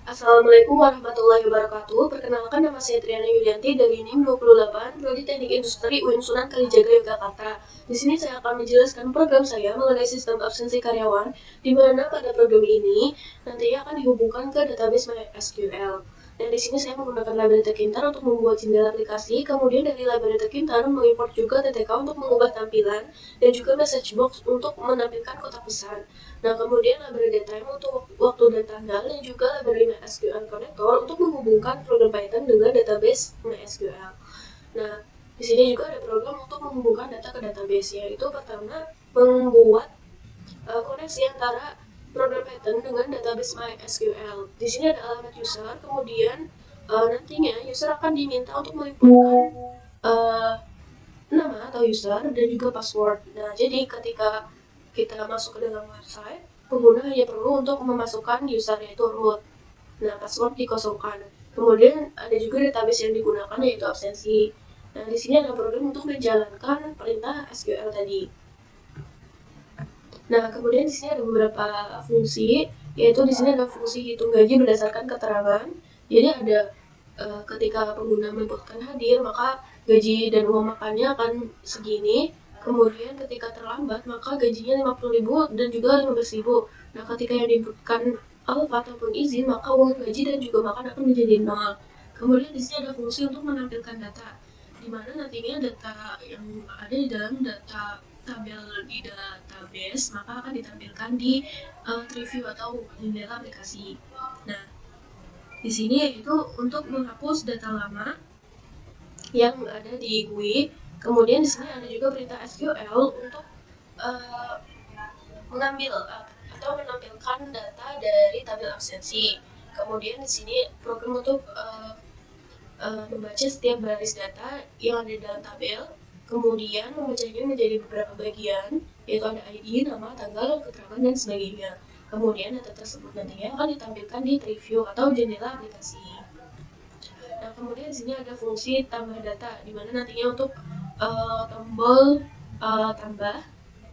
Assalamualaikum warahmatullahi wabarakatuh. Perkenalkan, nama saya Triana Yulianti dari NIM 28, Prodi Teknik Industri UIN Sunan Kalijaga, Yogyakarta. Di sini saya akan menjelaskan program saya mengenai sistem absensi karyawan, di mana pada program ini nantinya akan dihubungkan ke database MySQL. Dan di sini saya menggunakan library Tkintar untuk membuat jendela aplikasi, kemudian dari library Tkintar mengimport juga TTK untuk mengubah tampilan, dan juga message box untuk menampilkan kotak pesan. Nah, kemudian library datetime untuk waktu dan tanggal, dan juga library MySQL Connector untuk menghubungkan program Python dengan database MySQL. Nah, di sini juga ada program untuk menghubungkan data ke database, yaitu pertama membuat koneksi antara program Python dengan database MySQL. Di sini ada alamat user, kemudian nantinya user akan diminta untuk menginputkan nama atau user dan juga password. Nah, jadi ketika kita masuk ke dalam website, pengguna hanya perlu untuk memasukkan user yaitu root. Nah, password dikosongkan. Kemudian ada juga database yang digunakan yaitu absensi. Nah, di sini ada program untuk menjalankan perintah SQL tadi. Nah, kemudian di sini ada beberapa fungsi, yaitu di sini ada fungsi hitung gaji berdasarkan keterangan. Jadi ada ketika pengguna menginputkan hadir, maka gaji dan uang makannya akan segini. Kemudian ketika terlambat, maka gajinya 50.000 dan juga 15.000. Nah, ketika yang diinputkan alpha ataupun izin, maka uang gaji dan juga makan akan menjadi 0. Kemudian di sini ada fungsi untuk menampilkan data, di mana nantinya data yang ada di dalam data tabel di database maka akan ditampilkan di preview atau jendela aplikasi. Nah, di sini yaitu untuk menghapus data lama yang ada di GUI. Kemudian di sini ada juga perintah SQL untuk mengambil atau menampilkan data dari tabel absensi. Kemudian di sini program untuk membaca setiap baris data yang ada di dalam tabel, kemudian membacanya menjadi beberapa bagian, yaitu ada ID, nama, tanggal, keterangan, dan sebagainya. Kemudian data tersebut nantinya akan ditampilkan di preview atau jendela aplikasi. Nah, kemudian di sini ada fungsi tambah data, di mana nantinya untuk tombol tambah.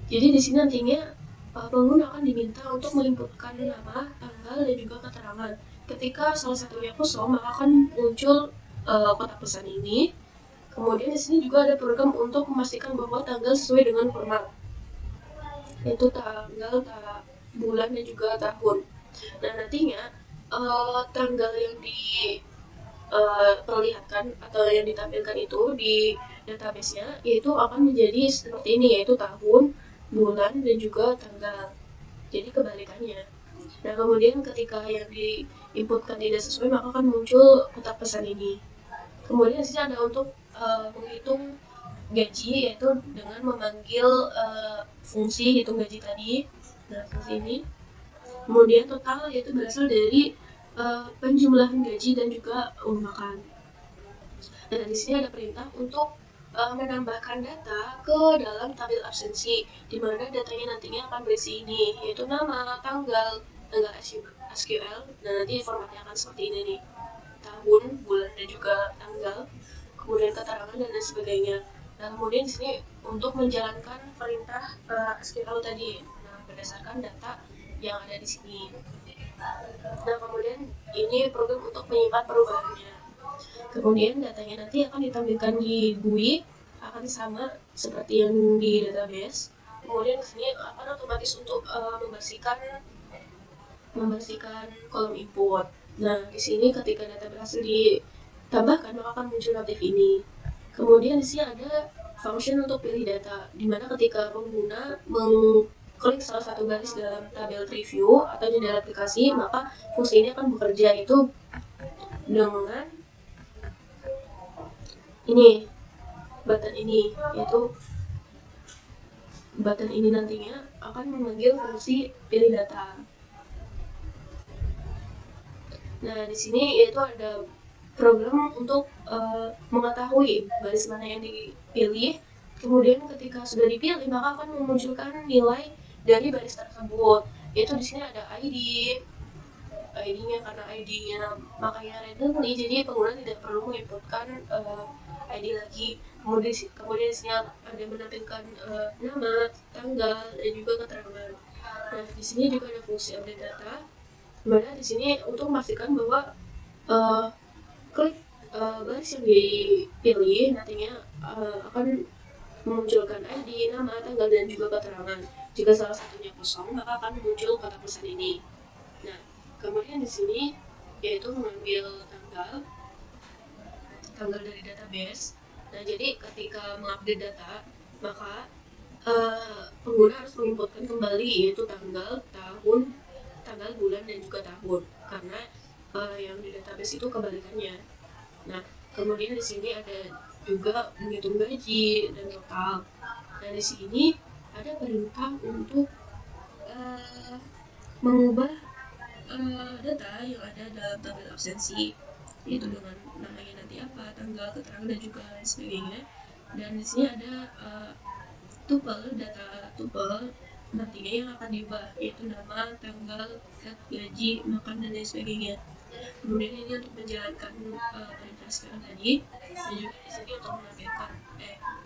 Jadi di sini nantinya pengguna akan diminta untuk menginputkan nama, tanggal, dan juga keterangan. Ketika salah satunya kosong, maka akan muncul kotak pesan ini. Kemudian di sini juga ada program untuk memastikan bahwa tanggal sesuai dengan format, yaitu tanggal, bulan, dan juga tahun. Nah, nantinya tanggal yang diperlihatkan atau yang ditampilkan itu di database-nya yaitu akan menjadi seperti ini, yaitu tahun, bulan, dan juga tanggal. Jadi kebalikannya. Nah, kemudian ketika yang diinputkan tidak sesuai, maka akan muncul kotak pesan ini. Kemudian di sini ada untuk menghitung gaji, yaitu dengan memanggil fungsi hitung gaji tadi. Nah, fungsi ini. Kemudian total yaitu berasal dari penjumlahan gaji dan juga uang makan. Nah, di sini ada perintah untuk menambahkan data ke dalam tabel absensi, di mana datanya nantinya akan berisi ini, yaitu nama, tanggal SQL, dan nanti formatnya akan seperti ini nih, tahun, bulan, dan juga tanggal, kemudian keterangan dan lain sebagainya. Nah, kemudian di sini untuk menjalankan perintah SQL tadi, nah, berdasarkan data yang ada di sini. Nah, kemudian ini program untuk menyimpan perubahannya. Kemudian datanya nanti akan ditampilkan di GUI, akan sama seperti yang di database. Kemudian di sini akan otomatis untuk membersihkan kolom input. Nah, di sini ketika data berhasil ditambahkan, maka akan muncul notif ini. Kemudian di sini ada function untuk pilih data, di mana ketika pengguna mengklik salah satu garis dalam tabel preview atau jendela aplikasi, maka fungsi ini akan bekerja itu dengan ini, button ini, yaitu button ini nantinya akan memanggil fungsi pilih data. Nah, di sini yaitu ada program untuk mengetahui baris mana yang dipilih. Kemudian ketika sudah dipilih, maka akan memunculkan nilai dari baris tersebut. Yaitu di sini ada ID-nya karena ID-nya makanya randomly, jadi pengguna tidak perlu menginputkan ID lagi. Kemudian di sini ada menampilkan nama, tanggal, dan juga keterangan. Nah, di sini juga ada fungsi update data. Dimana di sini untuk memastikan bahwa klik baris yang dipilih nantinya akan memunculkan ID, nama, tanggal, dan juga keterangan. Jika salah satunya kosong, maka akan muncul kotak pesan ini. Nah, kemudian di sini yaitu mengambil tanggal dari database. Nah, jadi ketika mengupdate data, maka pengguna harus menginputkan kembali yaitu tanggal, tahun, tanggal, bulan, dan juga tahun. Karena yang di database itu kebalikannya. Nah, kemudian di sini ada juga menghitung gaji dan total. Nah, di sini ada perintah untuk mengubah data yang ada dalam tabel absensi, yaitu dengan namanya nanti apa, tanggal, keterangan, dan juga lain sebagainya. Dan di sini ada data tuple nantinya yang akan diubah, yaitu nama, tanggal, gaji, makan, dan lain sebagainya. Kemudian ini untuk menjalankan perintah sekarang tadi, dan juga di sini untuk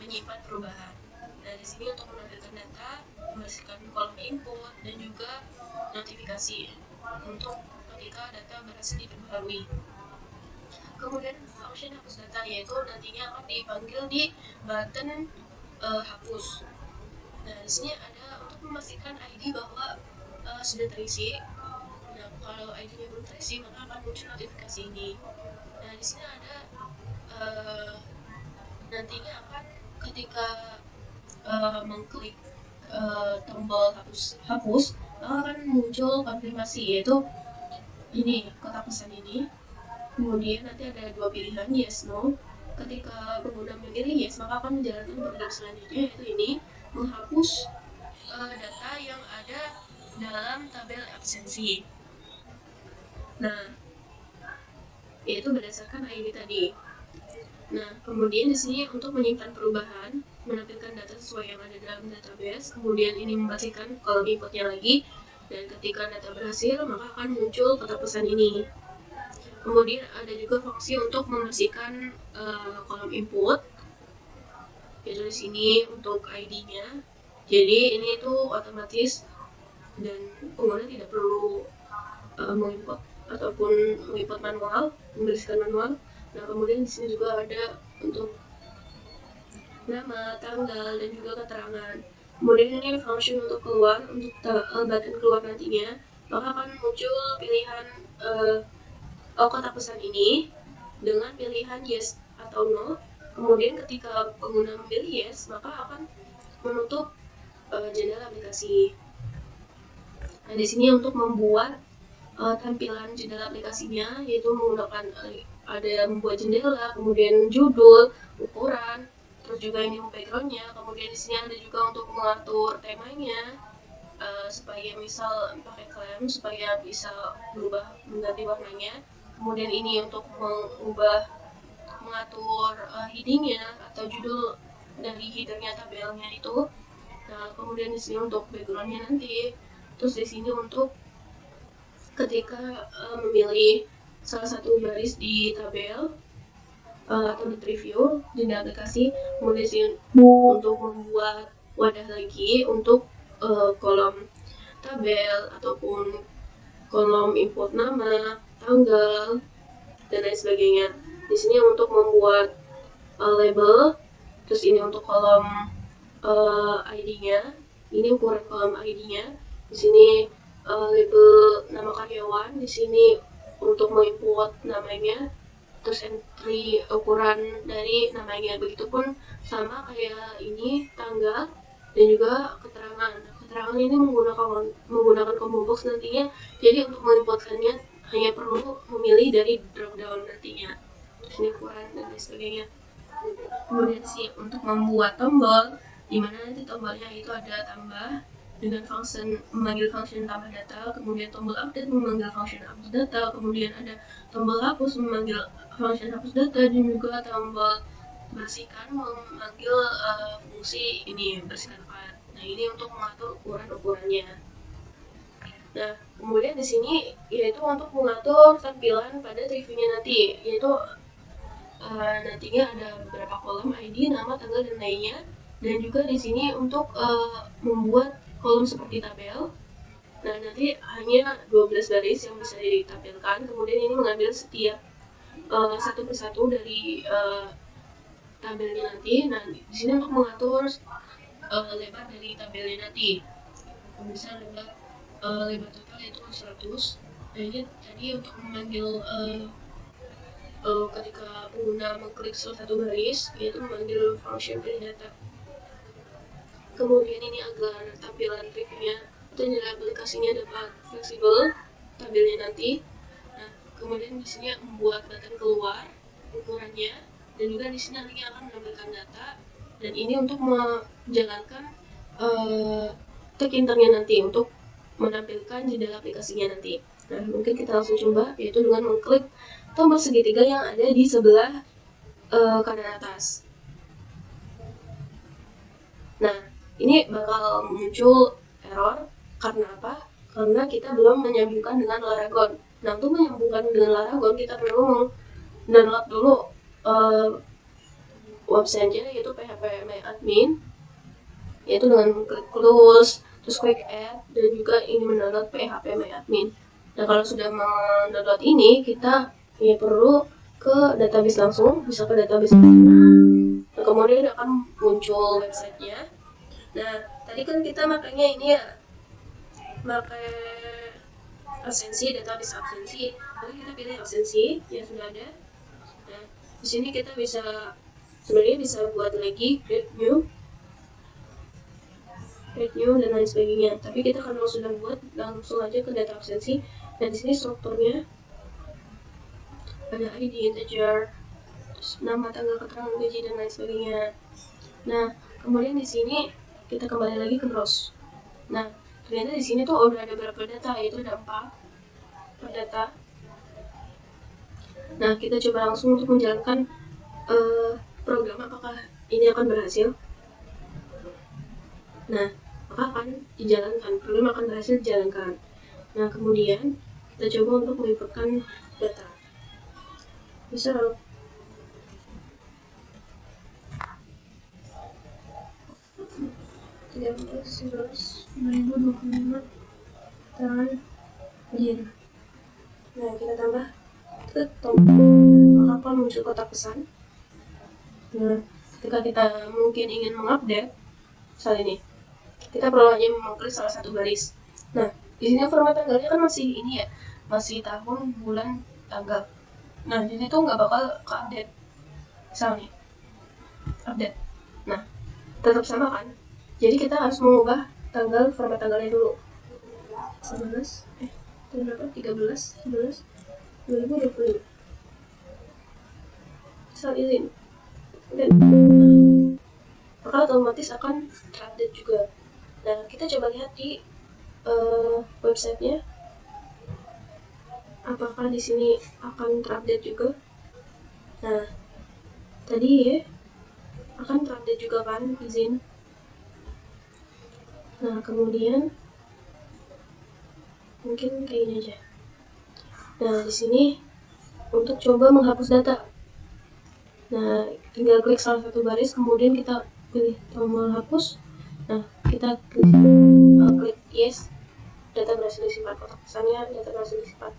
menyimpan perubahan. Nah, di sini untuk menampilkan data, membersihkan kolom input, dan juga notifikasi untuk ketika data berhasil diperbarui. Kemudian function hapus data, yaitu nantinya akan dipanggil di button hapus. Nah, di sini ada untuk memastikan ID bahwa sudah terisi. Nah, kalau ID-nya belum terisi, maka akan muncul notifikasi ini. Nah, di sini ada nantinya akan ketika mengklik tombol hapus, maka akan muncul konfirmasi, yaitu ini kotak pesan ini. Kemudian nanti ada dua pilihan, yes, no. Ketika pengguna memilih yes, maka akan menjalankan program selanjutnya, yaitu ini menghapus data yang ada dalam tabel absensi. Nah, yaitu berdasarkan ID tadi. Nah, kemudian di sini untuk menyimpan perubahan, menampilkan data sesuai yang ada dalam database. Kemudian ini membersihkan kolom inputnya lagi, dan ketika data berhasil, maka akan muncul kotak pesan ini. Kemudian ada juga fungsi untuk membersihkan kolom input, yaitu di sini untuk ID-nya. Jadi ini itu otomatis dan pengguna tidak perlu menginput ataupun menginput manual, membersihkan manual. Nah, kemudian di sini juga ada untuk nama, tanggal, dan juga keterangan. Kemudian ini function untuk keluar, untuk button keluar nantinya, maka akan muncul pilihan kotak pesan ini dengan pilihan yes atau no. Kemudian ketika pengguna memilih yes, maka akan menutup jendela aplikasi. Nah, di sini untuk membuat tampilan jendela aplikasinya, yaitu menggunakan ada membuat jendela, kemudian judul, ukuran, terus juga ini backgroundnya. Kemudian di sini ada juga untuk mengatur temanya, supaya misal pakai klaim supaya bisa berubah mengganti warnanya. Kemudian ini untuk mengatur headingnya atau judul dari headernya tabelnya itu. Nah, kemudian di sini untuk backgroundnya nanti. Terus di sini untuk ketika memilih salah satu baris di tabel atau di preview jendela aplikasi, kemudian di sini untuk membuat wadah lagi untuk kolom tabel ataupun kolom input nama, tanggal, dan lain sebagainya. Di sini untuk membuat label, terus ini untuk kolom ID-nya, ini ukuran kolom ID-nya. Di sini label nama karyawan, di sini untuk menginput namanya, terus entry ukuran dari namanya. Begitupun sama kayak ini tanggal dan juga keterangan. Keterangan ini menggunakan combo box nantinya. Jadi untuk menginputkannya hanya perlu memilih dari drop down nantinya. Terus ini ukuran dan lain sebagainya. Kemudian sih untuk membuat tombol, dimana nanti tombolnya itu ada tambah dengan memanggil function tambah data, kemudian tombol update memanggil function hapus data, kemudian ada tombol hapus memanggil function hapus data, dan juga tombol bersihkan memanggil fungsi ini bersihkan file. Nah, ini untuk mengatur ukurannya. Nah, kemudian di sini yaitu untuk mengatur tampilan pada reviewnya nanti, yaitu nantinya ada beberapa kolom ID, nama, tanggal, dan lainnya. Dan juga di sini untuk membuat kolom seperti tabel. Nah, nanti hanya 12 baris yang bisa ditampilkan, kemudian ini mengambil setiap satu persatu dari tabelnya nanti. Nah, di sini untuk mengatur lebar dari tabelnya nanti. Bisa lebar total yaitu 100. Nah, ini tadi untuk memanggil ketika pengguna mengklik salah satu baris, yaitu memanggil function dari data. Kemudian ini agar tampilan reviewnya dan aplikasinya dapat fleksibel tabelnya nanti. Nah, kemudian di sini membuat button keluar ukurannya, dan juga di sini nantinya akan menampilkan data, dan ini untuk menjalankan tag internya nanti untuk menampilkan jendela aplikasinya nanti. Nah, mungkin kita langsung coba, yaitu dengan mengklik tombol segitiga yang ada di sebelah kanan atas. Nah, ini bakal muncul error. Karena apa? Karena kita belum menyambungkan dengan Laragon. Nah, untuk menyambungkan dengan Laragon, kita perlu download dulu website-nya, yaitu phpMyAdmin, yaitu dengan klik close, terus quick add, dan juga ini mendownload phpMyAdmin. Nah, kalau sudah mendownload ini, kita perlu ke database langsung, bisa ke database. Nah, kemudian akan muncul websitenya. Nah, tadi kan kita makanya ini ya, pakai absensi, database absensi. Lalu kita pilih absensi yang sudah ada. Nah, di sini kita sebenarnya bisa buat lagi create new dan lain sebagainya. Tapi kita kalau sudah buat, langsung aja ke data absensi. Dan di sini strukturnya ada ID, integer, nama, tanggal, keterangan gaji, dan lain sebagainya. Nah, kemudian di sini kita kembali lagi ke browse. Nah, ternyata di sini tuh udah ada beberapa data, yaitu ada 4 per data. Nah, kita coba langsung untuk menjalankan program, apakah ini akan berhasil. Nah, maka akan dijalankan, program akan berhasil dijalankan. Nah, kemudian kita coba untuk menginputkan data. Bisa 13/11/2025 tanggal begini. Nah, kita tambah klik tombol, maka akan muncul kotak pesan. Nah, ketika kita mungkin ingin mengupdate, misalnya ini, kita perlu hanya mengklik salah satu baris. Nah, di sini format tanggalnya kan masih ini ya, masih tahun, bulan, tanggal. Nah, di situ nggak bakal ke-update. Misalnya, update. Nah, tetap sama kan? Jadi kita harus mengubah format tanggalnya dulu. 11, 2020. Misal izin. Dan maka otomatis akan terupdate juga. Nah, kita coba lihat di websitenya, apakah di sini akan terupdate juga. Nah, tadi ya akan terupdate juga kan, izin. Nah, kemudian mungkin kayak gini aja. Nah, di sini untuk coba menghapus data. Nah, tinggal klik salah satu baris, kemudian kita pilih tombol hapus. Nah, kita klik yes, data berhasil disimpan, kotak pesannya data berhasil disimpan.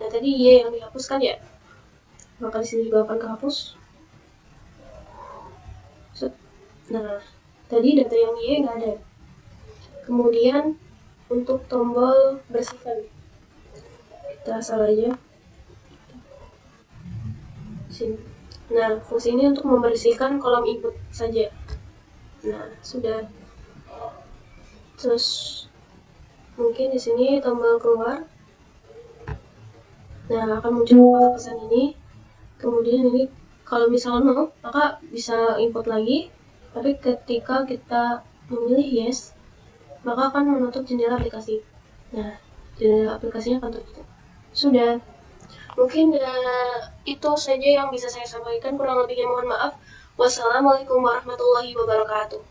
Nah, tadi Y yang dihapuskan ya, maka di sini juga akan kehapus. Nah, tadi data yang Y nggak ada. Kemudian untuk tombol bersihkan, kita asal aja sini. Nah, fungsi ini untuk membersihkan kolom input saja. Nah, sudah. Terus mungkin di sini tombol keluar. Nah, akan muncul kotak pesan ini. Kemudian ini kalau misalnya mau, maka bisa input lagi. Tapi ketika kita memilih yes, maka akan menutup jendela aplikasi. Nah, jendela aplikasinya akan tertutup. Sudah. Mungkin itu saja yang bisa saya sampaikan. Kurang lebihnya mohon maaf. Wassalamualaikum warahmatullahi wabarakatuh.